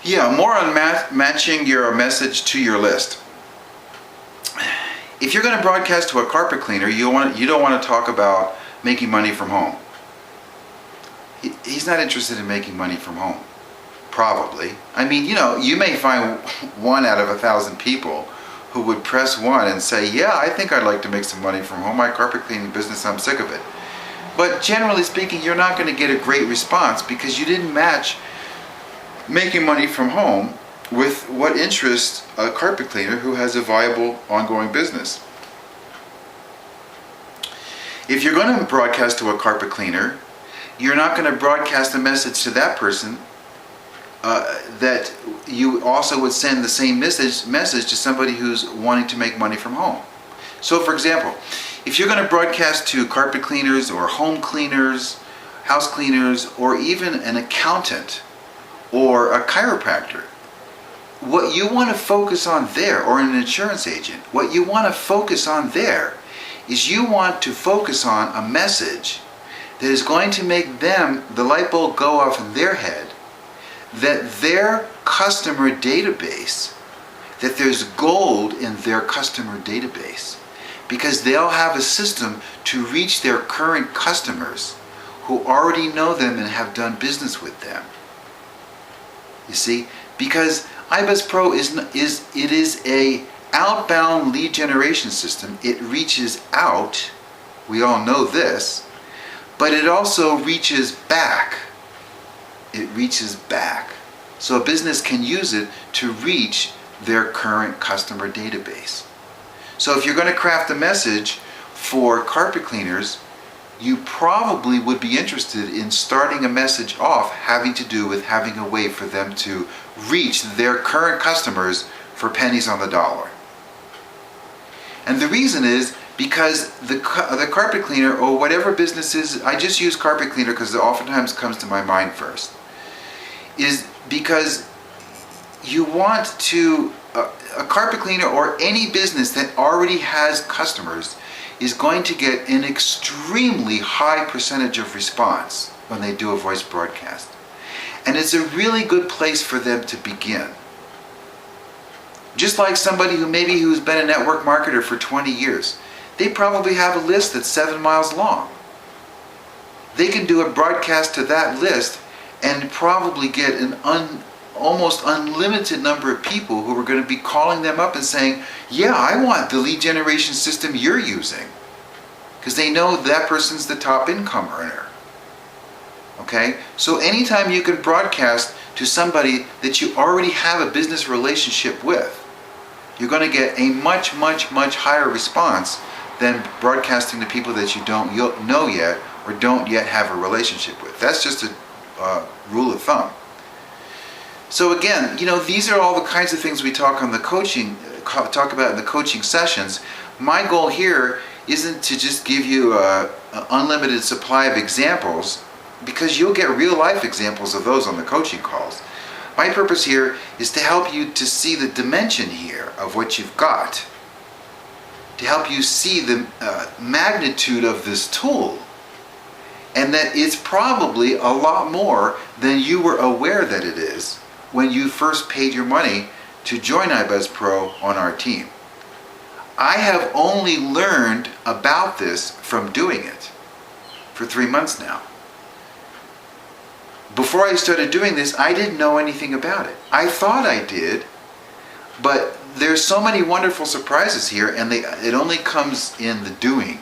Yeah, more on matching your message to your list. If you're going to broadcast to a carpet cleaner, you don't want to talk about making money from home. He's not interested in making money from home. Probably. I mean, you may find 1 out of 1,000 people who would press 1 and say, yeah, I think I'd like to make some money from home. My carpet cleaning business, I'm sick of it. But generally speaking, you're not going to get a great response because you didn't match making money from home with what interests a carpet cleaner who has a viable ongoing business. If you're going to broadcast to a carpet cleaner, you're not going to broadcast a message to that person that you also would send the same message to somebody who's wanting to make money from home. So for example, if you're going to broadcast to carpet cleaners or home cleaners, house cleaners, or even an accountant or a chiropractor, what you want to focus on there, or an insurance agent, what you want to focus on there is you want to focus on a message that is going to make them, the light bulb go off in their head, that their customer database, that there's gold in their customer database, because they'll have a system to reach their current customers who already know them and have done business with them. You see, because iBuzz Pro is a outbound lead generation system. It reaches out, we all know this, but it also reaches back. It reaches back. So a business can use it to reach their current customer database. So if you're going to craft a message for carpet cleaners, you probably would be interested in starting a message off having to do with having a way for them to reach their current customers for pennies on the dollar. And the reason is because the carpet cleaner, or whatever business is, I just use carpet cleaner because it oftentimes comes to my mind first, is because you want to, a carpet cleaner or any business that already has customers is going to get an extremely high percentage of response when they do a voice broadcast. And it's a really good place for them to begin. Just like somebody who's been a network marketer for 20 years. They probably have a list that's 7 miles long. They can do a broadcast to that list and probably get an almost unlimited number of people who are going to be calling them up and saying, yeah, I want the lead generation system you're using. Because they know that person's the top income earner. Okay? So anytime you can broadcast to somebody that you already have a business relationship with, you're going to get a much, much, much higher response than broadcasting to people that you don't know yet or don't yet have a relationship with. That's just a rule of thumb. So again, these are all the kinds of things we talk about in the coaching sessions. My goal here isn't to just give you an unlimited supply of examples, because you'll get real life examples of those on the coaching calls. My purpose here is to help you to see the dimension here of what you've got, to help you see the magnitude of this tool, and that it's probably a lot more than you were aware that it is when you first paid your money to join iBuzz Pro on our team. I have only learned about this from doing it for 3 months now. Before I started doing this, I didn't know anything about it. I thought I did, but there's so many wonderful surprises here, and it only comes in the doing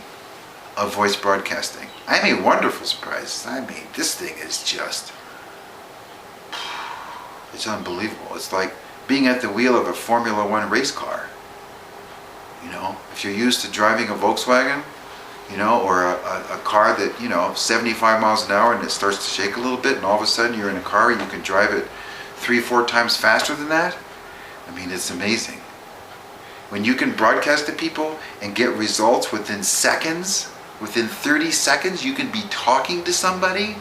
of voice broadcasting. I mean, wonderful surprises. I mean, this thing is just, it's unbelievable. It's like being at the wheel of a Formula One race car. If you're used to driving a Volkswagen, or a car that, 75 miles an hour and it starts to shake a little bit, and all of a sudden you're in a car and you can drive it 3-4 times faster than that. I mean, it's amazing. When you can broadcast to people and get results within seconds, within 30 seconds, you can be talking to somebody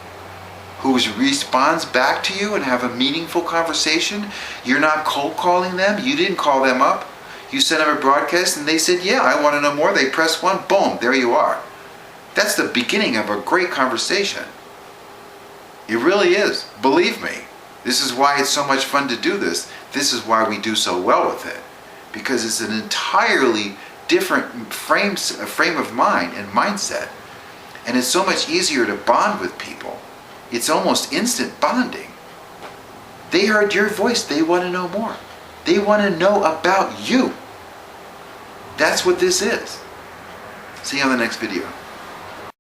who responds back to you and have a meaningful conversation. You're not cold calling them. You didn't call them up. You sent them a broadcast and they said, yeah, I want to know more. They press 1, boom, there you are. That's the beginning of a great conversation. It really is. Believe me. This is why it's so much fun to do this. This is why we do so well with it. Because it's an entirely different frame of mind and mindset. And it's so much easier to bond with people. It's almost instant bonding. They heard your voice. They want to know more. They want to know about you. That's what this is. See you on the next video.